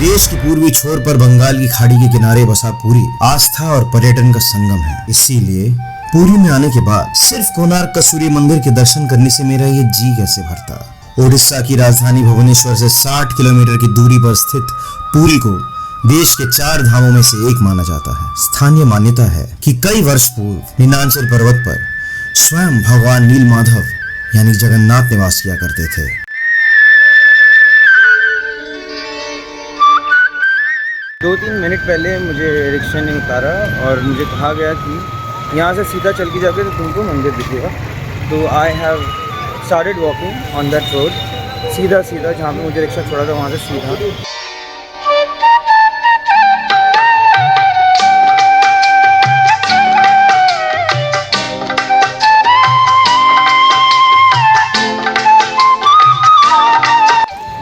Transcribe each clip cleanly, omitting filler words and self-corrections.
देश की पूर्वी छोर पर बंगाल की खाड़ी के किनारे बसा पुरी आस्था और पर्यटन का संगम है। इसीलिए पुरी में आने के बाद सिर्फ कोणार्क का सूर्य मंदिर के दर्शन करने से मेरा ये जी कैसे भरता। ओडिशा की राजधानी भुवनेश्वर से 60 किलोमीटर की दूरी पर स्थित पुरी को देश के 4 धामों में से एक माना जाता है। स्थानीय मान्यता है कि कई वर्ष पूर्व नीलांचल पर्वत पर स्वयं भगवान नीलमाधव यानी जगन्नाथ निवास किया करते थे। 2-3 मिनट पहले मुझे रिक्शा ने उतारा और मुझे कहा गया कि यहाँ से सीधा चल के जाके तो तुमको मंदिर दिखेगा। तो I have started walking on that road, सीधा जहाँ पे मुझे रिक्शा छोड़ा था वहाँ से सीधा।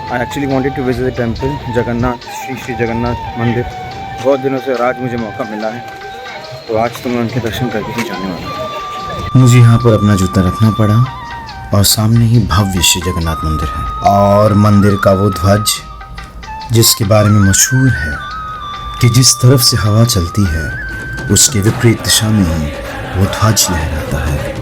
I actually wanted to visit the temple, Jagannath, Shri Jagannath मंदिर। बहुत दिनों से और आज मुझे मौका मिला है, तो आज तो मैं उनके दर्शन करके ही जाने वाला हूँ। मुझे यहाँ पर अपना जूता रखना पड़ा और सामने ही भव्य श्री जगन्नाथ मंदिर है और मंदिर का वो ध्वज जिसके बारे में मशहूर है कि जिस तरफ से हवा चलती है उसके विपरीत दिशा में ही वो ध्वज लहराता है।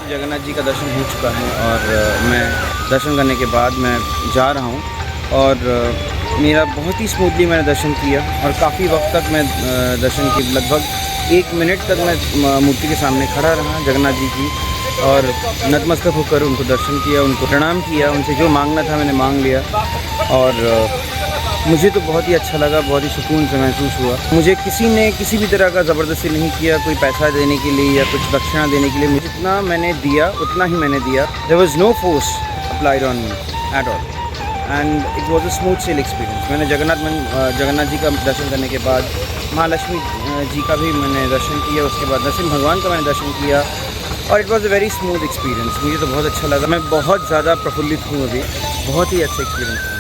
जगन्नाथ जी का दर्शन हो चुका है और मैं दर्शन करने के बाद मैं जा रहा हूँ और मेरा बहुत ही स्मूथली मैंने दर्शन किया और काफ़ी वक्त तक मैं दर्शन की लगभग 1 मिनट तक मैं मूर्ति के सामने खड़ा रहा जगन्नाथ जी की और नतमस्तक होकर उनको दर्शन किया, उनको प्रणाम किया, उनसे जो मांगना था मैंने मांग लिया और मुझे तो बहुत ही अच्छा लगा, बहुत ही सुकून से महसूस हुआ। मुझे किसी ने किसी भी तरह का ज़बरदस्ती नहीं किया, कोई पैसा देने के लिए या कुछ दक्षिणा देने के लिए। मुझे जितना मैंने दिया उतना ही मैंने दिया। There was no force applied on me at all and it was a smooth sale experience. मैंने जगन्नाथ जी का दर्शन करने के बाद महालक्ष्मी जी का भी मैंने दर्शन किया, उसके बाद नरसिंह भगवान का मैंने दर्शन किया और it was a very smooth experience. मुझे तो बहुत अच्छा लगा, मैं बहुत ज़्यादा प्रफुल्लित हूँ अभी, बहुत ही अच्छा एक्सपीरियंस था।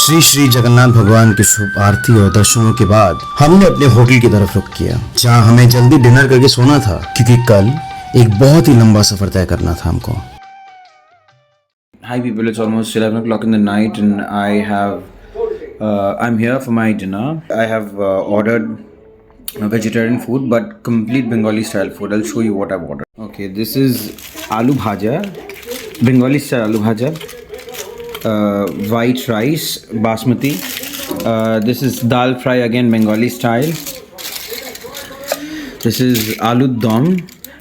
श्री जगन्नाथ भगवान की शुभ आरती और दर्शनों के बाद हमने अपने होटल की तरफ रुख किया, जहां हमें जल्दी डिनर करके सोना था क्योंकि कल एक बहुत ही लंबा सफर तय करना था हमको। Hi people, it's almost 11 o'clock in the night and I'm here for my dinner. I have ordered vegetarian food but complete Bengali style food. I'll show you what I've ordered. Okay, this is aloo bhaja, Bengali style aloo bhaja. White rice, basmati. This is dal fry again, Bengali style. This is aloo dum,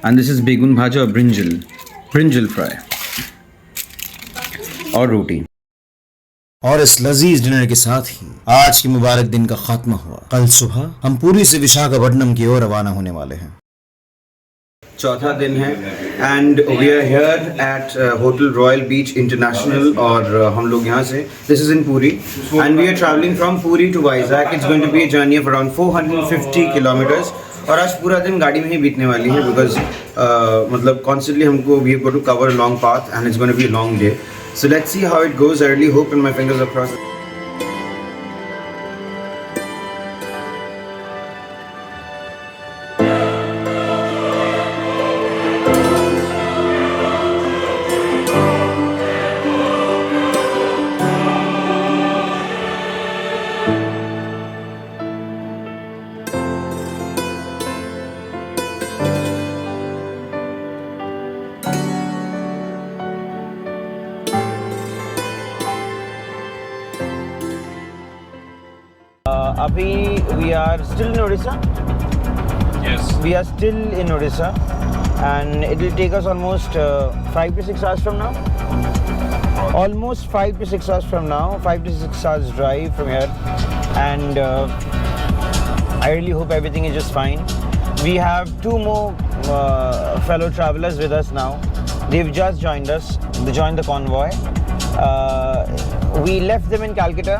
and this is begun bhaja or brinjal fry, और रोटी। और इस लजीज dinner के साथ ही आज की मुबारक दिन का खात्मा हुआ। कल सुबह हम पुरी से विशाखापट्टनम की ओर रवाना होने वाले हैं। चौथा दिन है and we are here at hotel Royal Beach International और हम लोग यहाँ से, this is in Puri and we are travelling from Puri to Vizag. It's going to be a journey of around 450 kilometres और आज पूरा दिन गाड़ी में ही बीतने वाली है बिकॉज मतलब कॉन्स्टेंटली हमको we have got to cover a long path and it's going to be a long day. So let's see how it goes. I really hope and my fingers are crossed. अभी we are still in Odisha. Yes. We are still in Odisha and it will take us almost 5 to 6 hours from now. Almost 5 to 6 hours from now, 5 to 6 hours drive from here and I really hope everything is just fine. We have 2 more fellow travelers with us now They've just joined us. They joined the convoy. We left them in Calcutta,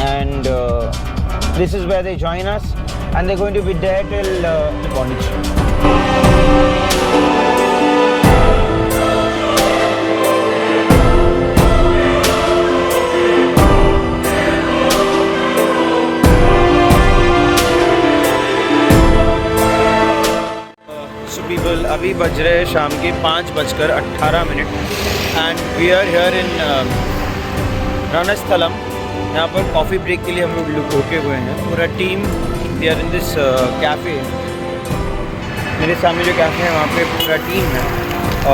and this is where they join us, and they're going to be there till Pondicherry. People, अभी बज रहे हैं शाम के 5:18 and we are here in Ranasthalam. यहाँ पर coffee break के लिए हम लोग रुके हुए हैं, पूरा team. We are in this cafe. मेरे सामने जो कैफ़े है वहाँ पे पूरा टीम है,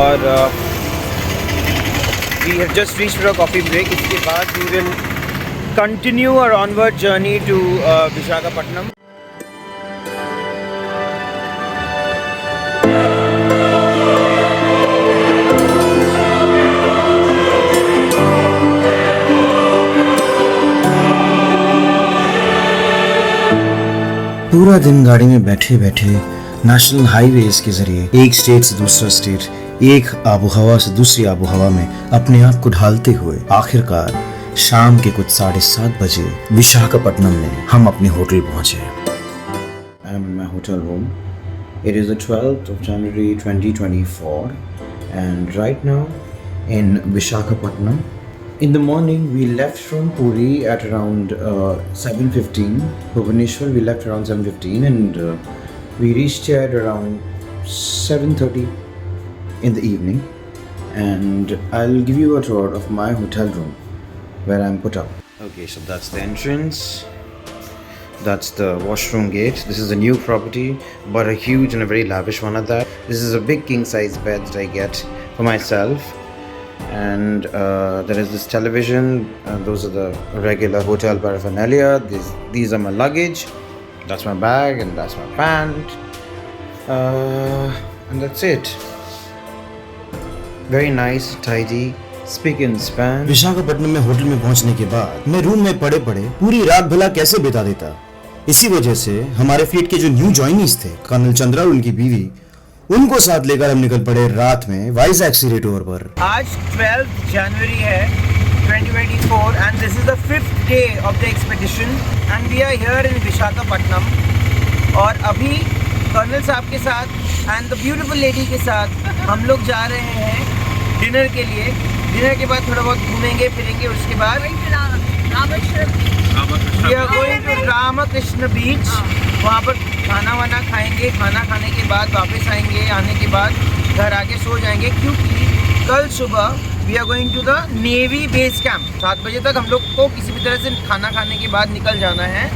और we have just reached for a coffee break. इसके बाद we will continue our onward journey to Visakhapatnam. पूरा दिन गाड़ी में बैठे बैठे नेशनल हाईवेज के जरिए एक स्टेट से दूसरा स्टेट, एक आबोहवा से दूसरी आबोहवा में अपने आप को ढालते हुए आखिरकार शाम के कुछ 7:30 बजे विशाखापट्टनम में हम अपने होटल पहुंचे। I am in my hotel room. It is the 12th of January 2024 and right now in Visakhapatnam. In the morning, we left from Puri at around 7:15. Bhubaneswar, we left around 7:15, and we reached here at around 7:30 in the evening. And I'll give you a tour of my hotel room where I'm put up. Okay, so that's the entrance. That's the washroom gate. This is a new property, but a huge and a very lavish one at that. This is a big king-size bed that I get for myself. And there is this television. Those are the regular hotel paraphernalia. These are my luggage. That's my bag, and that's my pant. And that's it. Very nice, tidy. Speak in Spanish. Visakhapatnam में hotel में पहुंचने के बाद मैं room में पड़े पड़े पूरी रात भला कैसे बिता देता। इसी वजह से हमारे फ्लीट के जो न्यू ज्वाइनीज थे, कर्नल चंद्रा और उनकी बीवी, उनको साथ लेकर हम निकल पड़े रात में वाइजैक सी टूर पर। आज 12 जनवरी है 2024 and this is the 5th day of the expedition and we are here in Visakhapatnam. और अभी कर्नल साहब के साथ एंड द ब्यूटीफुल लेडी के साथ हम लोग जा रहे हैं डिनर के लिए। डिनर के बाद थोड़ा बहुत घूमेंगे फिरेंगे, उसके बाद we are going to Ramakrishna beach. वहाँ पर खाना वाना खाएंगे, खाना खाने के बाद वापस आएंगे। आने के बाद घर आके सो जाएंगे, क्योंकि कल सुबह we are going to the navy base camp. 7 बजे तक हम लोग को किसी भी तरह से खाना खाने के बाद निकल जाना है,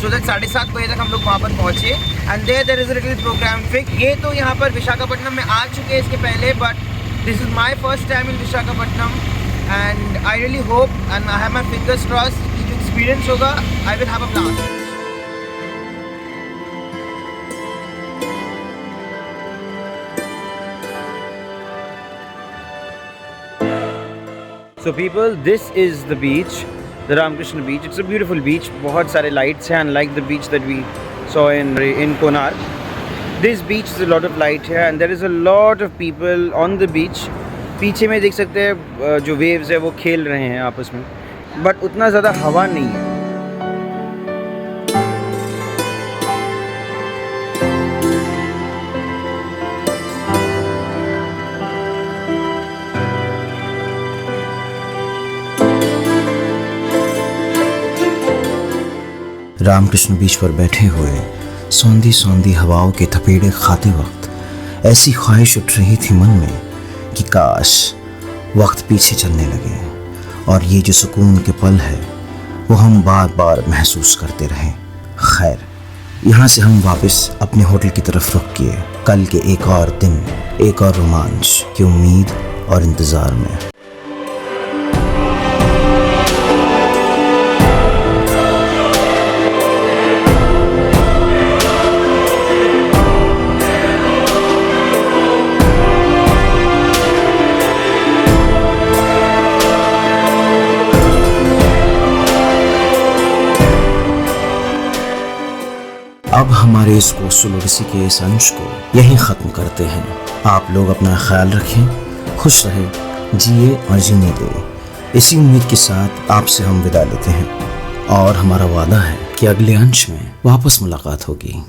सो दैट 7:30 बजे तक हम लोग वहाँ पर पहुँचे। And there is a little programme fix. ये तो यहाँ पर विशाखापट्टनम में आ चुके हैं इसके पहले, but this is my first time in Visakhapatnam and I really hope and I have my fingers crossed कि जो एक्सपीरियंस होगा I will have a blast. So people, this is the beach, the Ramakrishna beach. It's a beautiful beach. बहुत सारे lights हैं, unlike the beach that we saw in Konark. This beach is a lot of light here, and there is a lot of people on the beach. पीछे में देख सकते हैं जो waves है वो खेल रहे हैं आपस में, but उतना ज़्यादा हवा नहीं है। रामकृष्ण बीच पर बैठे हुए सौंधी सौंधी हवाओं के थपेड़े खाते वक्त ऐसी ख्वाहिश उठ रही थी मन में कि काश वक्त पीछे चलने लगे और ये जो सुकून के पल है वो हम बार बार महसूस करते रहें। खैर, यहाँ से हम वापस अपने होटल की तरफ रुख किए, कल के एक और दिन, एक और रोमांच की उम्मीद और इंतज़ार में। अब हमारे इस कोस्टल ओडिसी के इस अंश को यहीं ख़त्म करते हैं। आप लोग अपना ख्याल रखें, खुश रहें, जिए और जीने दें। इसी उम्मीद के साथ आपसे हम विदा लेते हैं और हमारा वादा है कि अगले अंश में वापस मुलाकात होगी।